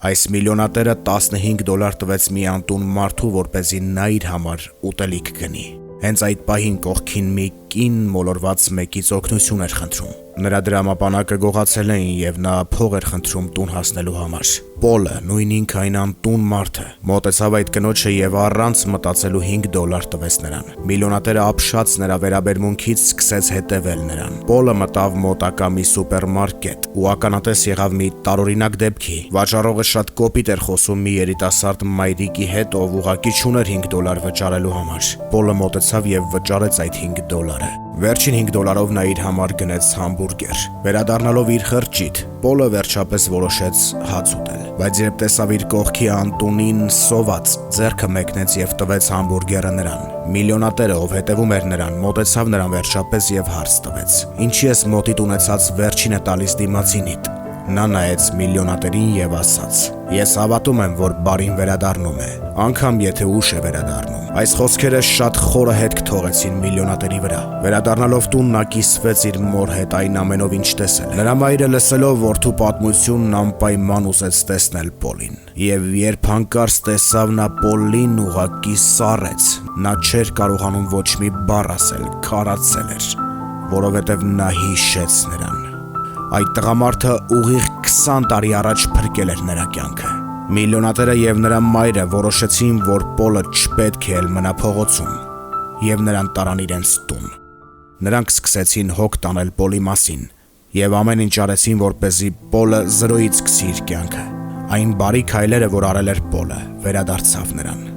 Այս միլիոնատերը $15 տվեց մի անտուն մարդու, որպեսզի նա իր համար ուտելիք գնի։ Հենց այդ պահին կողքին մի կին մոլորված մեկից օգնություն էր խնդրում։ Նրա դրամապանակը գողացել էին եւ նա փող էր խնդրում տուն հասնելու համար։ Պոլը, նույն ինքը այն անտուն մարդը, մոտեցավ այդ կնոջը եւ առանց մտածելու $5 տվեց նրան։ Միլիոնատերը ապշած նրա վերաբերմունքից սկսեց հետևել նրան։ Պոլը մտավ մոտակա մի սուպերմարկետ ու ականատես եղավ մի տարօրինակ դեպքի։ Վաճառողը շատ կոպիտ էր խոսում մի երիտասարդ մայրիկի հետ, ով ուղղակի չուներ $5 վճարելու համար։ Պոլը մոտեցավ եւ վճարեց այդ $5։ Վերջին $5-ով նա իր համար գնեց համբուրգեր։ Վերադառնալով իր խրճիթ, Պոլը վերջապես որոշեց հաց ուտել, բայց երբ տեսավ իր կողքի անտունին սոված, ձեռքը մեկնեց եւ տվեց համբուրգերը նրան։ Միլիոնատերը, ով հետևում էր նրան, մոտեցավ նրան վերջապես եւ հարց տվեց. «Ինչի ես մոտիտ ունեցած վերջինը տալիս դիմացինիդ»։ Նա նայեց միլիոնատերին եւ ասաց. «Ես հավատում եմ, որ բարին վերադառնում է, անգամ եթե ուշ է վերադառնում»։ Այս խոսքերը շատ խորը հետք թողեցին միլիոնատերի վրա։ Վերադառնալով տուն, նա կիսվեց իր մոր հետ այն ամենով, ինչ տեսել։ Նրա մայրը, լսելով որդու պատմությունն, անպայման ուզեց տեսնել Պոլին։ Եվ երբ հանկարծ տեսավ նա Պոլին, ուղղակի սառեց։ Նա չէր կարողանում ոչ մի բառ ասել, քարացել էր, որովհետև նա հիշեց նրան։ Այդ տղամարդը ուղիղ 20 տարի առաջ փրկել էր նրա կյանքը։ Միլիոնատերը եւ նրա մայրը որոշեցին, որ Պոլը չպետք է մնա փողոցում, եւ նրան տարան իրենց տուն։ Նրանք սկսեցին հոգ տանել Պոլի մասին եւ ամեն ինչ արեցին, որպեսզի Պոլը զրոյից սկսի իր կյանքը։ Այն բարի քայլերը, որ արել էր Պոլը, վերադարձավ նրան։